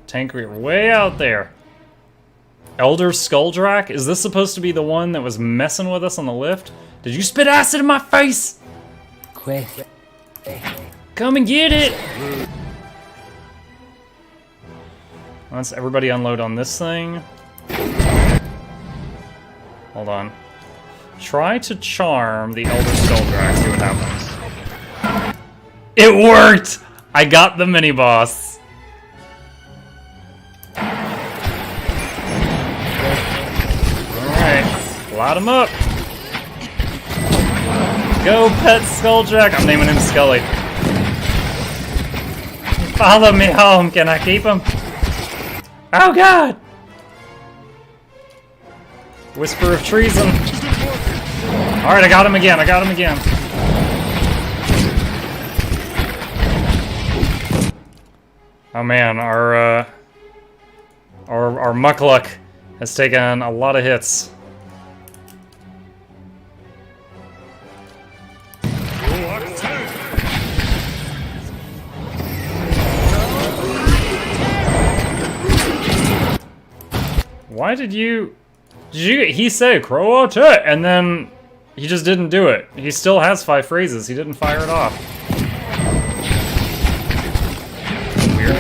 tank way out there. Elder Skulldrak? Is this supposed to be the one that was messing with us on the lift? Did you spit acid in my face? Quick. Come and get it! Let's everybody unload on this thing. Hold on. Try to charm the Elder Skulldrak, see what happens. It worked! I got the mini-boss. Light him up. Go, pet Skulldrak. I'm naming him Scully. Follow me home. Can I keep him? Oh, God. Whisper of treason. All right, I got him again. I got him again. Oh, man. Our Mukluk has taken a lot of hits. Why did you... He said Croat, and then he just didn't do it. He still has 5 phrases. He didn't fire it off. Weird.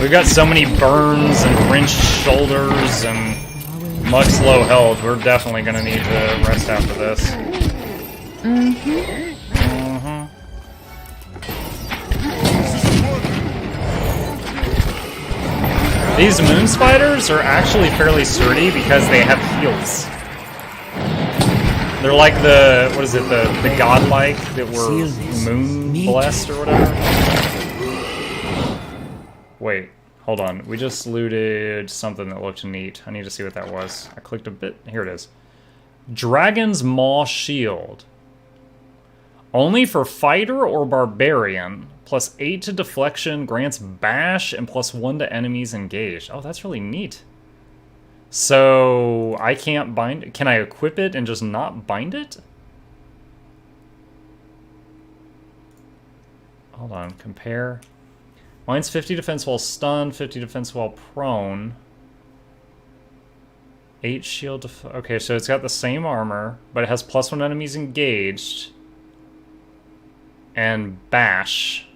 We've got so many burns and wrenched shoulders and Muck's low health. We're definitely going to need to rest after this. These moon spiders are actually fairly sturdy because they have heals. They're like the, what is it, the godlike that were moon blessed or whatever. Wait, hold on. We just looted something that looked neat. I need to see what that was. I clicked a bit. Here it is. Dragon's Maw Shield. Only for fighter or barbarian. Plus 8 to deflection, grants bash, and plus 1 to enemies engaged. Oh, that's really neat. So, I can't bind it. Can I equip it and just not bind it? Hold on, compare. Mine's 50 defense while stunned, 50 defense while prone. 8 shield okay, so it's got the same armor, but it has plus 1 enemies engaged. And bash.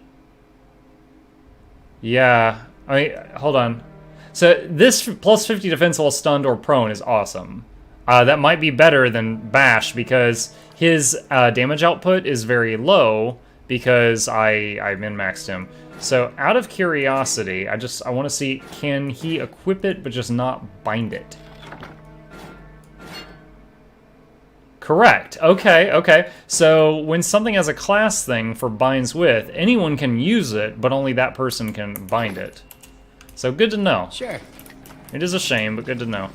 Yeah, I mean, hold on. So this plus 50 defense while stunned or prone is awesome. That might be better than bash because his damage output is very low because I min-maxed him. So out of curiosity, I want to see, can he equip it but just not bind it? Correct. Okay, okay. So when something has a class thing for binds with, anyone can use it, but only that person can bind it. So good to know. Sure. It is a shame, but good to know.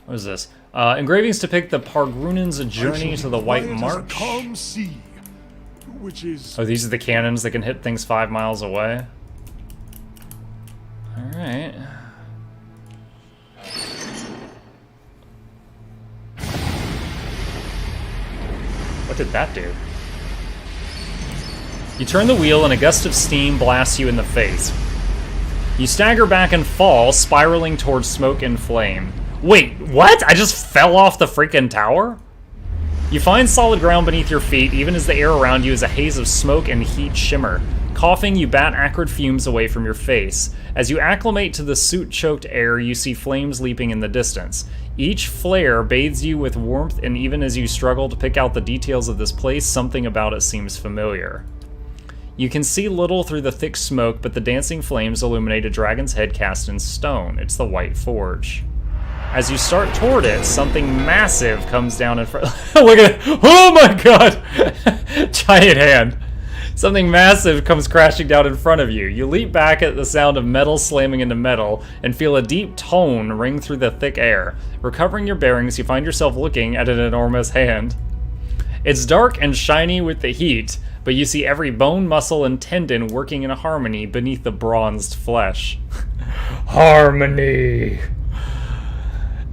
What is this? Engravings depict the Pargrunan's journey to the White March. Calm sea, which is... Oh, these are the cannons that can hit things 5 miles away. Alright. What did that do? You turn the wheel and a gust of steam blasts you in the face. You stagger back and fall, spiraling towards smoke and flame. Wait, what? I just fell off the freaking tower? You find solid ground beneath your feet, even as the air around you is a haze of smoke and heat shimmer. Coughing, you bat acrid fumes away from your face. As you acclimate to the soot-choked air, you see flames leaping in the distance. Each flare bathes you with warmth, and even as you struggle to pick out the details of this place, something about it seems familiar. You can see little through the thick smoke, but the dancing flames illuminate a dragon's head cast in stone. It's the White Forge. As you start toward it, something massive comes down in front. Look at it! Oh my god! Giant hand. Something massive comes crashing down in front of you. You leap back at the sound of metal slamming into metal and feel a deep tone ring through the thick air. Recovering your bearings, you find yourself looking at an enormous hand. It's dark and shiny with the heat, but you see every bone, muscle, and tendon working in harmony beneath the bronzed flesh. Harmony!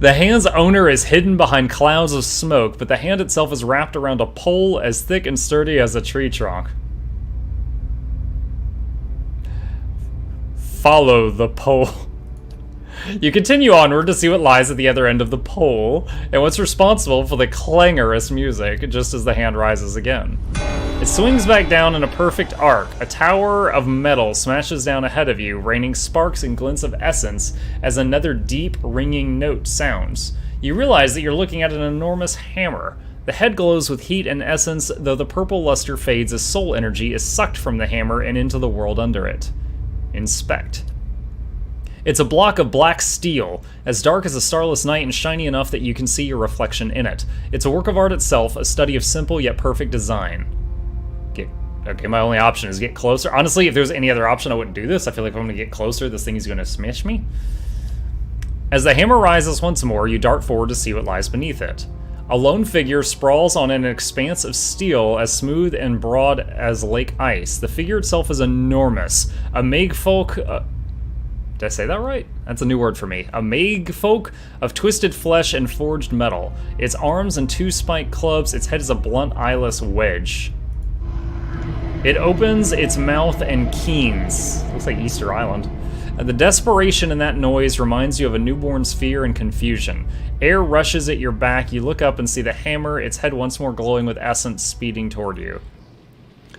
The hand's owner is hidden behind clouds of smoke, but the hand itself is wrapped around a pole as thick and sturdy as a tree trunk. Follow the pole. You continue onward to see what lies at the other end of the pole, and what's responsible for the clangorous music, just as the hand rises again. It swings back down in a perfect arc. A tower of metal smashes down ahead of you, raining sparks and glints of essence as another deep, ringing note sounds. You realize that you're looking at an enormous hammer. The head glows with heat and essence, though the purple luster fades as soul energy is sucked from the hammer and into the world under it. Inspect. It's a block of black steel, as dark as a starless night and shiny enough that you can see your reflection in it. It's a work of art itself, a study of simple yet perfect design. Okay, my only option is get closer. Honestly, if there was any other option, I wouldn't do this. I feel like if I'm going to get closer, this thing is going to smash me. As the hammer rises once more, you dart forward to see what lies beneath it. A lone figure sprawls on an expanse of steel as smooth and broad as lake ice. The figure itself is enormous. A Mukluk... did I say that right? That's a new word for me. A Mukluk of twisted flesh and forged metal. Its arms and two spiked clubs, its head is a blunt eyeless wedge. It opens its mouth and keens. Looks like Easter Island. And the desperation in that noise reminds you of a newborn's fear and confusion. Air rushes at your back, you look up and see the hammer, its head once more glowing with essence, speeding toward you.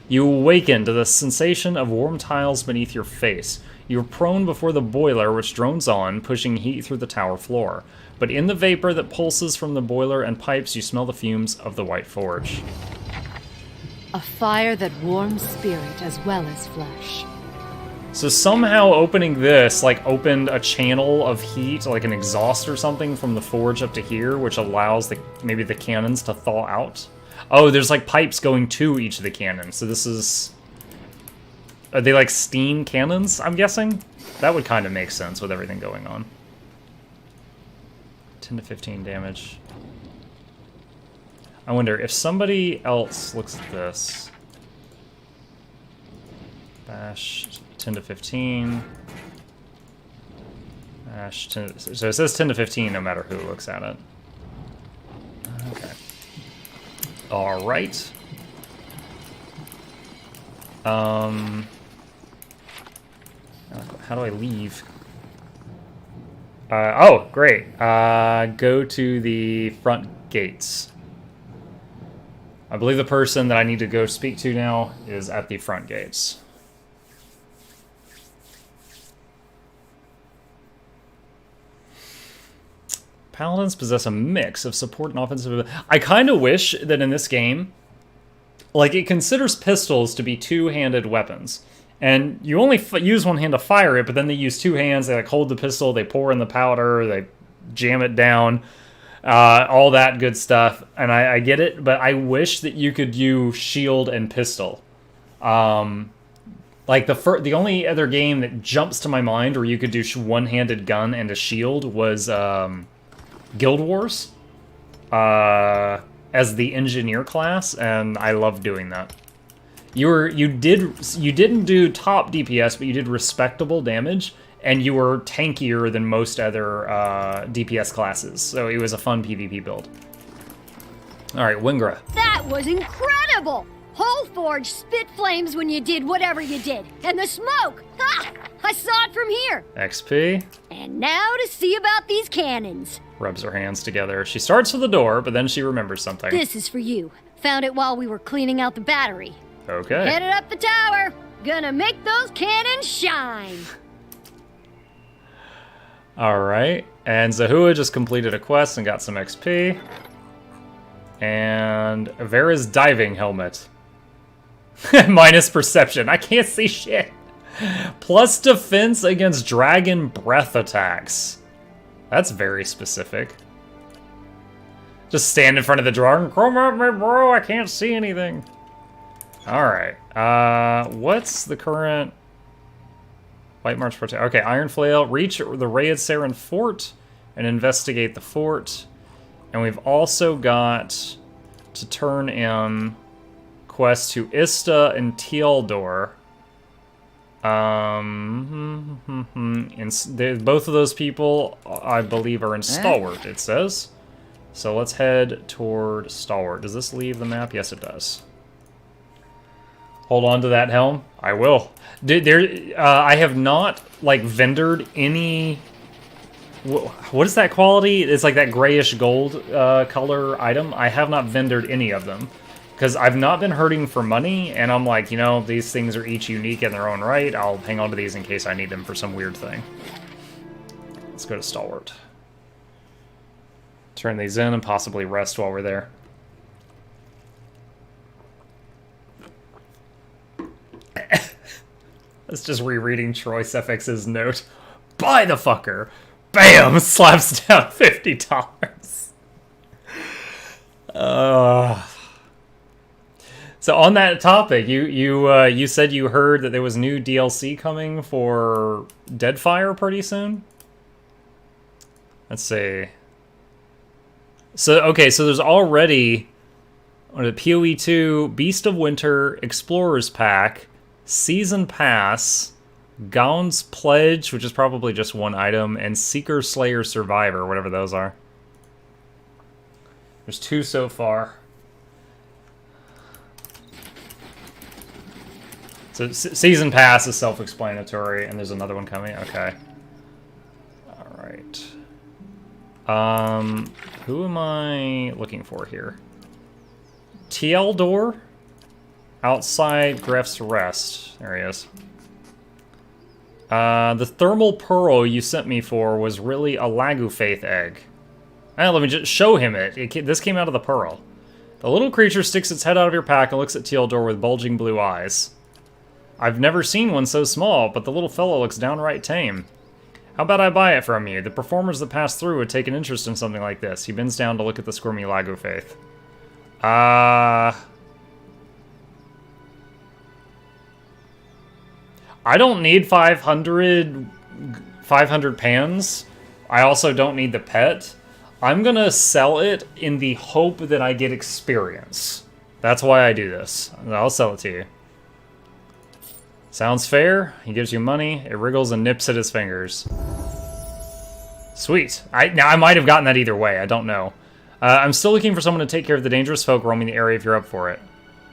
You awaken to the sensation of warm tiles beneath your face. You are prone before the boiler, which drones on, pushing heat through the tower floor. But in the vapor that pulses from the boiler and pipes, you smell the fumes of the White Forge. A fire that warms spirit as well as flesh. So somehow opening this, like, opened a channel of heat, like an exhaust or something from the forge up to here, which allows maybe the cannons to thaw out. Oh, there's, like, pipes going to each of the cannons. So this is... Are they, like, steam cannons, I'm guessing? That would kind of make sense with everything going on. 10 to 15 damage. I wonder if somebody else looks at this. Bash 10 to 15. Bash 10. So it says 10 to 15 no matter who looks at it. Okay. All right. How do I leave? Oh, great. Go to the front gates. I believe the person that I need to go speak to now is at the front gates. Paladins possess a mix of support and offensive. I kind of wish that in this game, like, it considers pistols to be two-handed weapons. And you only use one hand to fire it, but then they use two hands. They, like, hold the pistol, they pour in the powder, they jam it down. All that good stuff, and I get it, but I wish that you could use shield and pistol. Like the only other game that jumps to my mind where you could do one-handed gun and a shield was Guild Wars as the engineer class, and I loved doing that. You didn't do top DPS, but you did respectable damage. And you were tankier than most other DPS classes, so it was a fun PvP build. All right, Wingra. That was incredible! Whole Forge spit flames when you did whatever you did. And the smoke! Ha! I saw it from here. XP. And now to see about these cannons. Rubs her hands together. She starts with the door, but then she remembers something. This is for you. Found it while we were cleaning out the battery. Okay. Headed up the tower. Gonna make those cannons shine. Alright, and Zahua just completed a quest and got some XP. And Vera's diving helmet. Minus perception. I can't see shit. Plus defense against dragon breath attacks. That's very specific. Just stand in front of the drawer and come at me, bro. I can't see anything. Alright. What's the current... White March Protect. Okay, Iron Flail. Reach the Rayed Saren Fort and investigate the fort. And we've also got to turn in quests to Ista and Tealdor. Both of those people, I believe, are in Stalwart, it says. So let's head toward Stalwart. Does this leave the map? Yes, it does. Hold on to that helm. I will. I have not, like, vendored any... What is that quality? It's like that grayish gold color item. I have not vendored any of them. Because I've not been hurting for money, and I'm like, you know, these things are each unique in their own right. I'll hang on to these in case I need them for some weird thing. Let's go to Stalwart. Turn these in and possibly rest while we're there. It's just rereading Troy's FX's note. Buy the fucker! Bam! Slaps down $50. So on that topic, you said you heard that there was new DLC coming for Deadfire pretty soon? Let's see. So, okay, so there's already the PoE 2 Beast of Winter Explorers Pack, Season Pass, Gaun's Pledge, which is probably just one item, and Seeker Slayer Survivor, whatever those are. There's 2 so far. So Season Pass is self-explanatory, and there's another one coming. Okay. Alright. Who am I looking for here? Tealdor? Outside Gref's Rest. There he is. The thermal pearl you sent me for was really a Lagufaith egg. Let me just show him it. This came out of the pearl. The little creature sticks its head out of your pack and looks at Tealdor with bulging blue eyes. I've never seen one so small, but the little fellow looks downright tame. How about I buy it from you? The performers that pass through would take an interest in something like this. He bends down to look at the squirmy Lagufaith. I don't need 500 pans. I also don't need the pet. I'm gonna sell it in the hope that I get experience. That's why I do this. I'll sell it to you. Sounds fair. He gives you money. It wriggles and nips at his fingers. Sweet. Now, I might have gotten that either way. I don't know. I'm still looking for someone to take care of the dangerous folk roaming the area if you're up for it.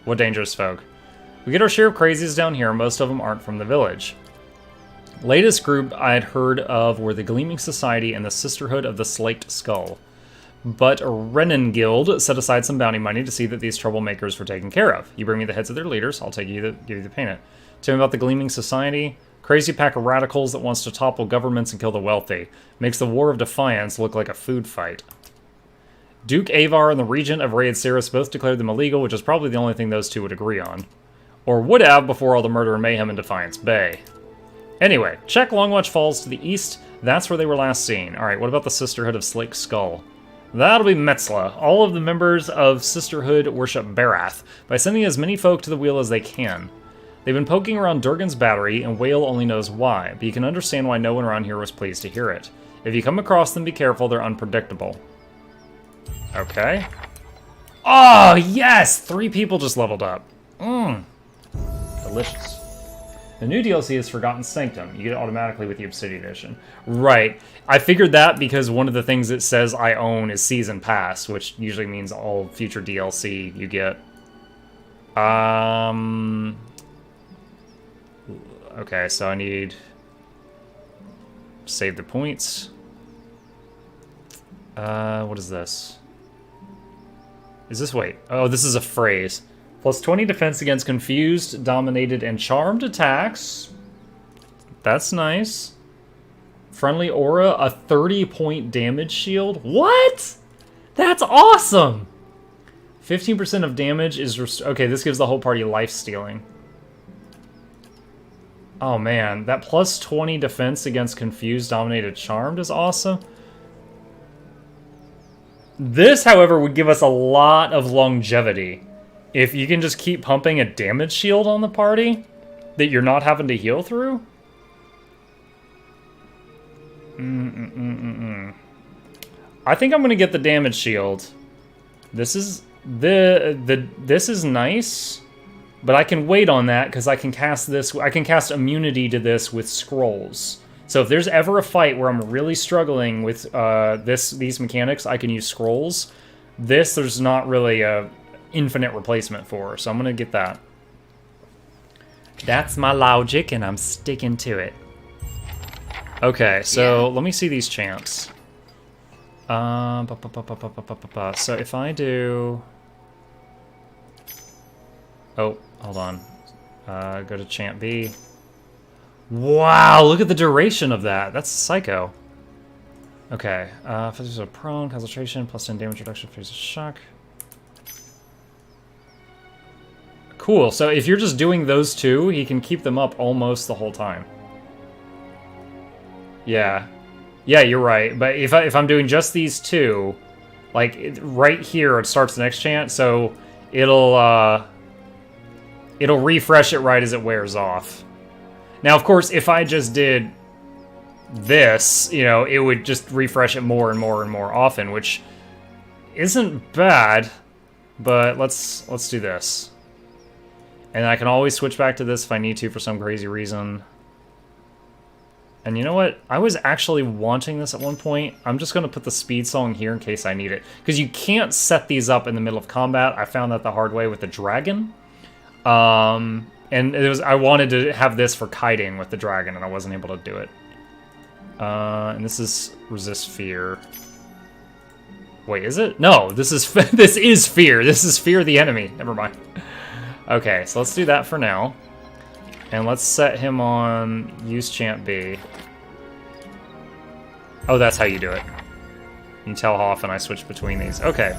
What dangerous folk? We get our share of crazies down here. Most of them aren't from the village. Latest group I had heard of were the Gleaming Society and the Sisterhood of the Slaked Skull. But Renengild set aside some bounty money to see that these troublemakers were taken care of. You bring me the heads of their leaders, I'll give you the payment. Tell me about the Gleaming Society. Crazy pack of radicals that wants to topple governments and kill the wealthy. Makes the War of Defiance look like a food fight. Duke Avar and the Regent of Raid Cirrus both declared them illegal, which is probably the only thing those two would agree on. Or would have before all the murder and mayhem in Defiance Bay. Anyway, check Longwatch Falls to the east. That's where they were last seen. Alright, what about the Sisterhood of Slaked Skull? That'll be Metzla. All of the members of Sisterhood worship Barath by sending as many folk to the wheel as they can. They've been poking around Durgan's battery, and Whale only knows why, but you can understand why no one around here was pleased to hear it. If you come across them, be careful, they're unpredictable. Okay. Oh, yes! 3 people just leveled up. Delicious. The new DLC is Forgotten Sanctum. You get it automatically with the Obsidian Edition. Right. I figured that because one of the things it says I own is Season Pass, which usually means all future DLC you get. Okay, so I need... Save the points. What is this? Is this... Wait. Oh, this is a phrase. Plus 20 defense against confused, dominated, and charmed attacks. That's nice. Friendly aura, a 30-point damage shield. What? That's awesome! 15% of damage is... Okay, this gives the whole party life stealing. Oh man, that plus 20 defense against confused, dominated, charmed is awesome. This, however, would give us a lot of longevity. If you can just keep pumping a damage shield on the party that you're not having to heal through. I think I'm gonna get the damage shield. This is this is nice. But I can wait on that because I can cast this. I can cast immunity to this with scrolls. So if there's ever a fight where I'm really struggling with these mechanics, I can use scrolls. This there's not really a infinite replacement for, so I'm gonna get that. That's my logic, and I'm sticking to it. Okay, so let me see these champs. So if I do... Oh, hold on. Go to champ B. Wow, look at the duration of that. That's psycho. Okay, if there's a prone, concentration, plus 10 damage reduction, phase of shock. Cool, so if you're just doing those two, he can keep them up almost the whole time. Yeah. Yeah, you're right. But if I'm doing just these two, like, right here it starts the next chant, so it'll refresh it right as it wears off. Now, of course, if I just did this, you know, it would just refresh it more and more and more often, which isn't bad, but let's do this. And I can always switch back to this if I need to for some crazy reason. And you know what? I was actually wanting this at one point. I'm just going to put the speed song here in case I need it. Because you can't set these up in the middle of combat. I found that the hard way with the dragon. And I wanted to have this for kiting with the dragon, and I wasn't able to do it. And this is resist fear. Wait, is it? No, this is this is fear. This is fear the enemy. Never mind. Okay, so let's do that for now. And let's set him on use champ B. Oh, that's how you do it. You can tell how often I switch between these. Okay.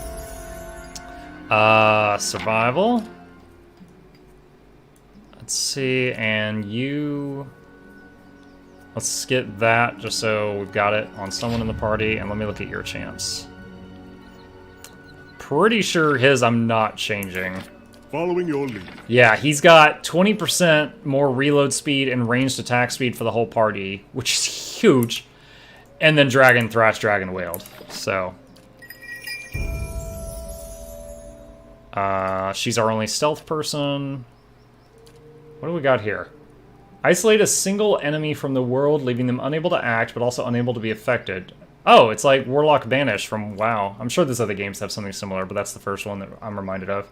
Survival. Let's see, and you... Let's skip that just so we've got it on someone in the party, and let me look at your champs. Pretty sure his I'm not changing. Following your lead. Yeah, he's got 20% more reload speed and ranged attack speed for the whole party, which is huge. And then Dragon Thrash, Dragon Wailed. So. She's our only stealth person. What do we got here? Isolate a single enemy from the world, leaving them unable to act, but also unable to be affected. Oh, it's like Warlock Banish from WoW. I'm sure these other games have something similar, but that's the first one that I'm reminded of.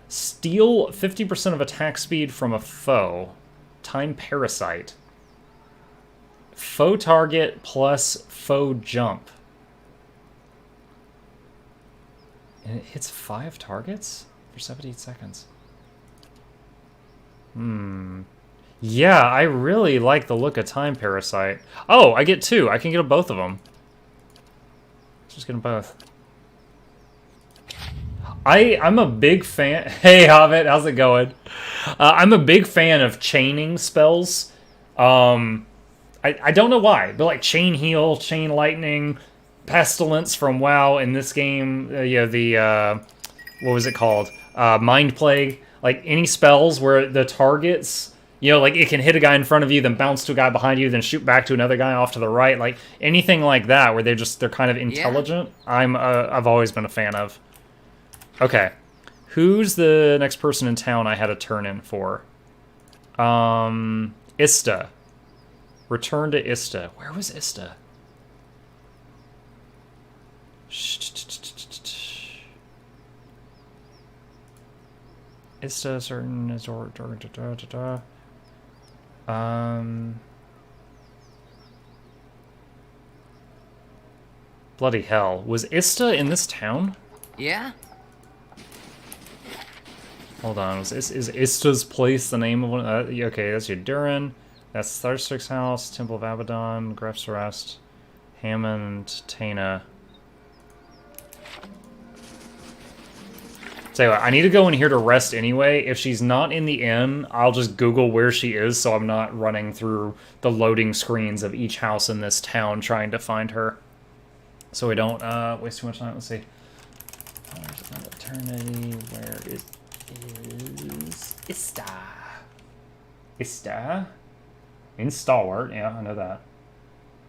Steal 50% of attack speed from a foe. Time Parasite. Foe target plus foe jump. And it hits 5 targets for 78 seconds. Yeah, I really like the look of Time Parasite. Oh, I get 2. I can get both of them. Let's just get them both. I'm a big fan... Hey, Hobbit, how's it going? I'm a big fan of chaining spells. I don't know why, but like Chain Heal, Chain Lightning, Pestilence from WoW in this game, what was it called? Mind Plague. Like any spells where the targets... You know, like it can hit a guy in front of you, then bounce to a guy behind you, then shoot back to another guy off to the right. Like anything like that, where they're kind of intelligent. Yeah. I've always been a fan of. Okay, who's the next person in town I had a turn in for? Ista. Return to Ista. Where was Ista? Ista certain is bloody hell. Was Ista in this town? Yeah? Hold on. Is Ista's place the name of one? Okay, that's Yaduran. That's Tharstrix's house, Temple of Abaddon, Gref's Rest, Hammond, Tana. Tell you what, I need to go in here to rest anyway. If she's not in the inn, I'll just Google where she is so I'm not running through the loading screens of each house in this town trying to find her. So we don't waste too much time. Let's see. Where's Eternity? Where is Ista? Ista? In Stalwart, yeah, I know that.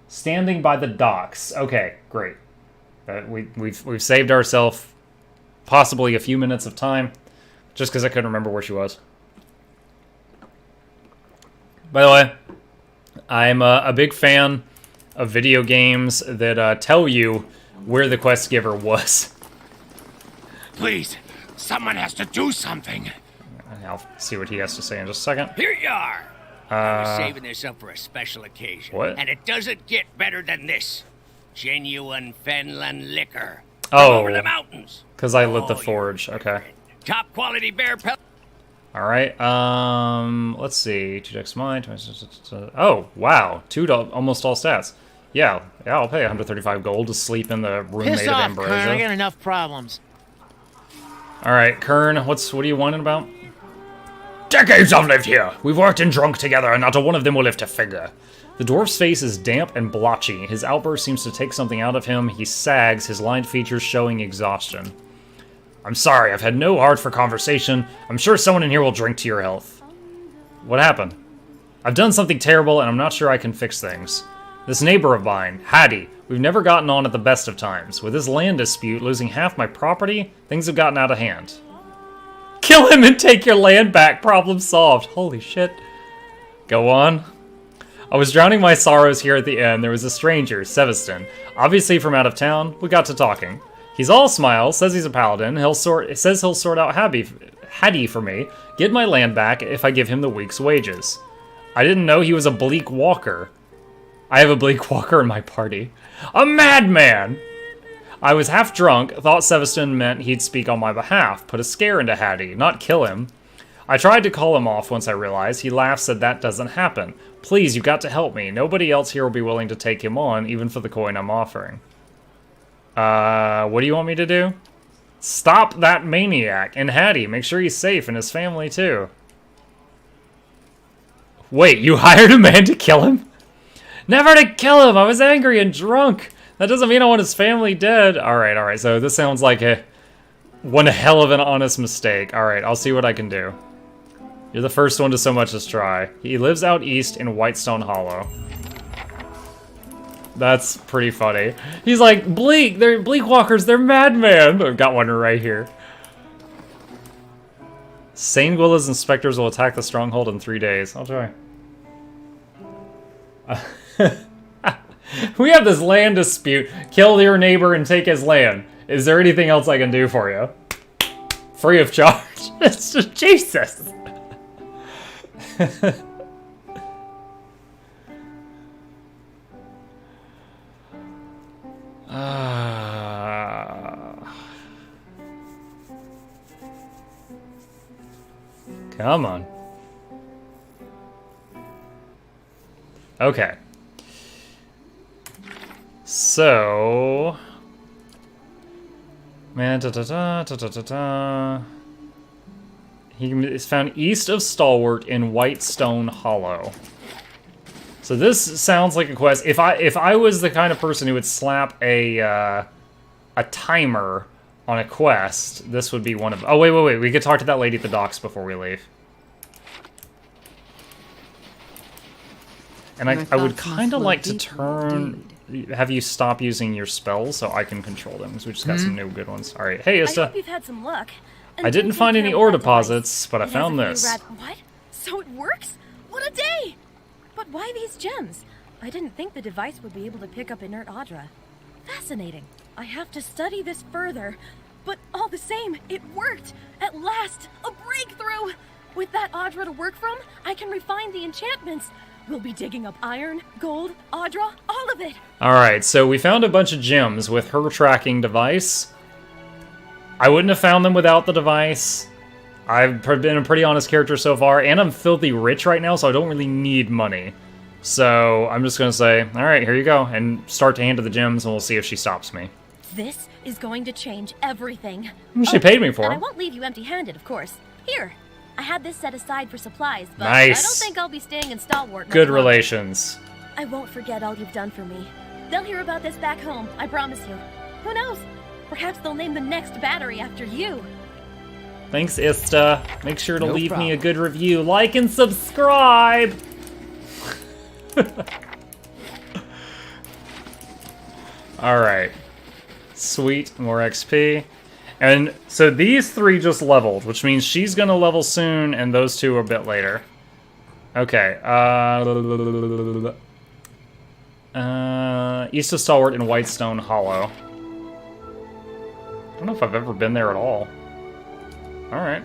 Standing by the docks. Okay, great. We've saved ourselves possibly a few minutes of time, just because I couldn't remember where she was. By the way, I'm a big fan of video games that tell you where the quest giver was. Please, someone has to do something. I'll see what he has to say in just a second. Here you are. I was saving this up for a special occasion. What? And it doesn't get better than this. Genuine Fenland liquor. Oh, Over the mountains. because I lit the Oh, forge. Okay. Top quality bear pellet. All right. Let's see. 2x mine. Oh, wow. Almost all stats. Yeah, I'll pay 135 gold to sleep in the room Piss made of off, Kern. I got ambrosia. enough problems. All right, Kern. What are you whining about? Decades I've lived here. We've worked and drunk together, and not a one of them will lift a finger. The dwarf's face is damp and blotchy. His outburst seems to take something out of him. He sags, his lined features showing exhaustion. I'm sorry, I've had no heart for conversation. I'm sure someone in here will drink to your health. What happened? I've done something terrible, and I'm not sure I can fix things. This neighbor of mine, Hattie, we've never gotten on at the best of times. With this land dispute, losing half my property, things have gotten out of hand. Kill him and take your land back, problem solved. Holy shit. Go on. I was drowning my sorrows here at the end. There was a stranger, Seveston, obviously from out of town. We got to talking. He's all smiles, says he's a paladin. Says he'll sort out Hattie for me, get my land back if I give him the week's wages. I didn't know he was a bleak walker. I have a bleak walker in my party. A madman! I was half drunk, thought Seveston meant he'd speak on my behalf, put a scare into Hattie, not kill him. I tried to call him off once I realized. He laughed, said that doesn't happen. Please, you've got to help me. Nobody else here will be willing to take him on, even for the coin I'm offering. What do you want me to do? Stop that maniac. And Hattie, make sure he's safe and his family too. Wait, you hired a man to kill him? Never to kill him! I was angry and drunk! That doesn't mean I want his family dead. Alright, so this sounds like one hell of an honest mistake. Alright, I'll see what I can do. You're the first one to so much as try. He lives out east in Whitestone Hollow. That's pretty funny. He's like, they're bleak walkers, they're madmen! I've got one right here. Sane Gwilla's inspectors will attack the stronghold in 3 days. I'll try. We have this land dispute. Kill your neighbor and take his land. Is there anything else I can do for you? Free of charge. It's just Jesus. Come on. Okay. So, man, he is found east of Stalwart in Whitestone Hollow. So this sounds like a quest. If I was the kind of person who would slap a timer on a quest, this would be one of. Oh wait, we could talk to that lady at the docks before we leave. And I would kind of like to have you stop using your spells so I can control them, because we just got some new good ones. All right, hey, I Ista. hope you've had some luck. I didn't find any ore deposits, but I found this. What? So it works? What a day! But why these gems? I didn't think the device would be able to pick up inert Audra. Fascinating. I have to study this further. But all the same, it worked! At last! A breakthrough! With that Audra to work from, I can refine the enchantments. We'll be digging up iron, gold, Audra, all of it! Alright, so we found a bunch of gems with her tracking device. I wouldn't have found them without the device. I've been a pretty honest character so far, and I'm filthy rich right now, so I don't really need money. So I'm just gonna say, alright, here you go, and start to hand her the gems, and we'll see if she stops me. This is going to change everything. She paid me for And it. I won't leave you empty-handed, of course. Here, I had this set aside for supplies, but Nice. I don't think I'll be staying in Stalwart much Good longer. relations. I won't forget all you've done for me. They'll hear about this back home, I promise you. Who knows? Perhaps they'll name the next battery after you. Thanks, Ista. Make sure to No leave me a problem. good review. Like and subscribe! Alright. Sweet, more XP. And so these three just leveled, which means she's gonna level soon, and those two a bit later. Okay. East of Stalwart and Whitestone Hollow. I don't know if I've ever been there at all. Alright.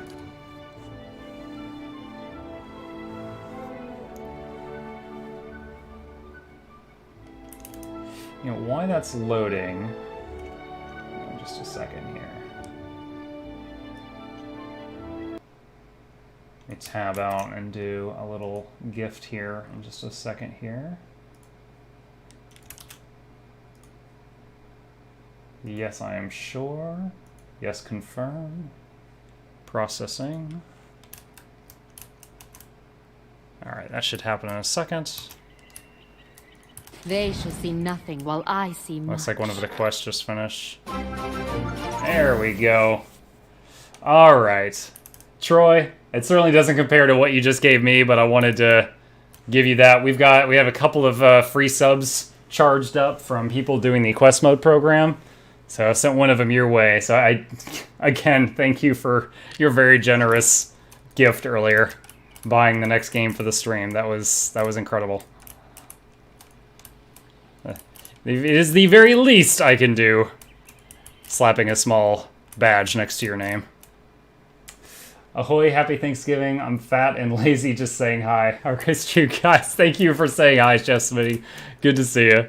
You know, why that's loading... Just a second here. Let me tab out and do a little gift here in just a second here. Yes, I am sure. Yes, confirm. Processing. Alright, that should happen in a second. They shall see nothing while I see much. Looks like one of the quests just finished. There we go. Alright. Troy, it certainly doesn't compare to what you just gave me, but I wanted to give you that. We have a couple of free subs charged up from people doing the quest mode program. So I sent one of them your way. So again, thank you for your very generous gift earlier, buying the next game for the stream. That was incredible. It is the very least I can do, slapping a small badge next to your name. Ahoy, happy Thanksgiving. I'm fat and lazy just saying hi. Alright, you guys, thank you for saying hi, Chef Smitty. Good to see you.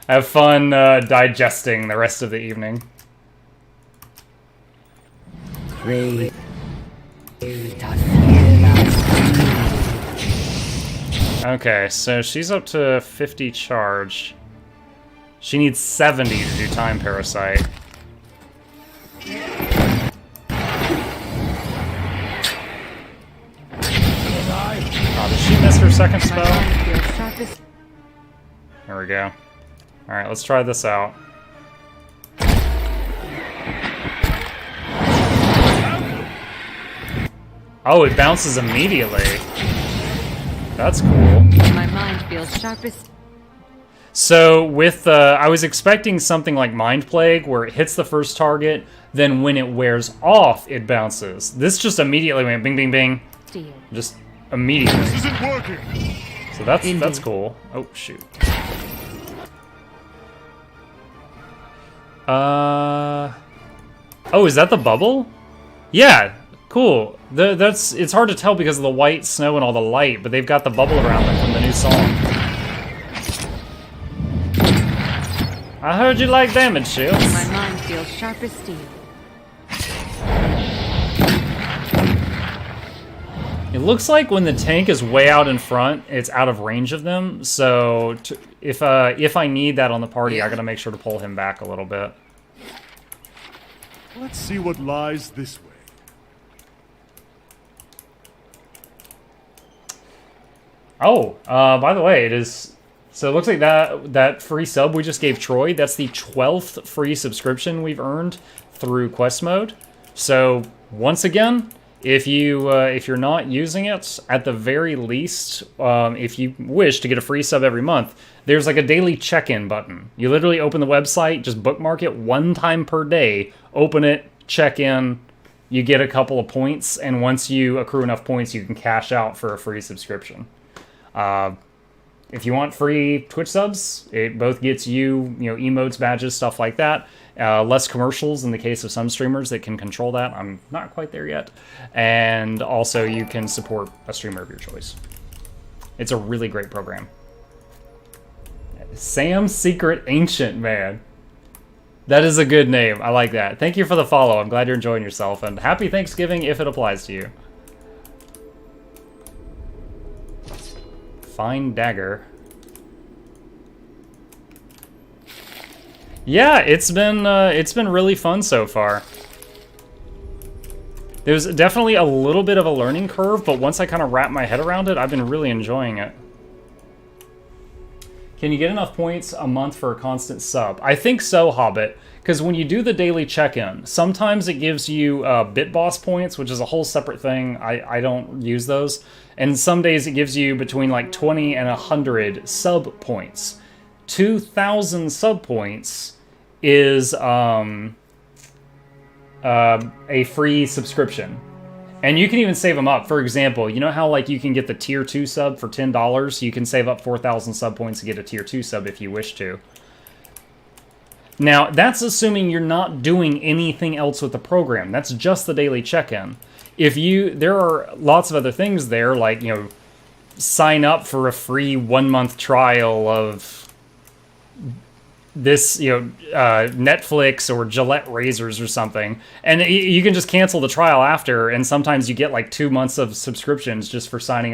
Have fun digesting the rest of the evening. Okay, so she's up to 50 charge. She needs 70 to do Time Parasite. Oh, did she miss her second spell? There we go. Alright, let's try this out. Oh, it bounces immediately. That's cool. My mind feels sharpest. So with, I was expecting something like Mind Plague, where it hits the first target, then when it wears off, it bounces. This just immediately went bing, bing, bing. Steel. Just immediately. This isn't working. So that's cool. Oh, shoot. Oh, is that the bubble? Yeah, cool. It's hard to tell because of the white snow and all the light, but they've got the bubble around them from the new song. I heard you like damage shields. My mind feels sharp as steel. It looks like when the tank is way out in front, it's out of range of them. So if I need that on the party, I gotta make sure to pull him back a little bit. Let's see what lies this way. Oh, by the way, it is... So it looks like that free sub we just gave Troy, that's the 12th free subscription we've earned through Quest Mode. So, once again, if you're not using it, at the very least, if you wish to get a free sub every month, there's like a daily check-in button. You literally open the website, just bookmark it one time per day, open it, check in, you get a couple of points, and once you accrue enough points, you can cash out for a free subscription. If you want free Twitch subs, it both gets you emotes, badges, stuff like that. Less commercials in the case of some streamers that can control that. I'm not quite there yet. And also you can support a streamer of your choice. It's a really great program. Sam's Secret Ancient, man. That is a good name. I like that. Thank you for the follow. I'm glad you're enjoying yourself. And happy Thanksgiving if it applies to you. Fine dagger. Yeah, it's been really fun so far. There's definitely a little bit of a learning curve, but once I kind of wrap my head around it, I've been really enjoying it. Can you get enough points a month for a constant sub? I think so, Hobbit, because when you do the daily check-in, sometimes it gives you Bit Boss points, which is a whole separate thing. I don't use those. And some days it gives you between like 20 and 100 sub points. 2,000 sub points is a free subscription. And you can even save them up. For example, you know how like you can get the tier 2 sub for $10? You can save up 4,000 sub points to get a tier 2 sub if you wish to. Now, that's assuming you're not doing anything else with the program. That's just the daily check-in. There are lots of other things there, like, you know, sign up for a free 1-month trial of this, you know, Netflix or Gillette razors or something, and you can just cancel the trial after, and sometimes you get like 2 months of subscriptions just for signing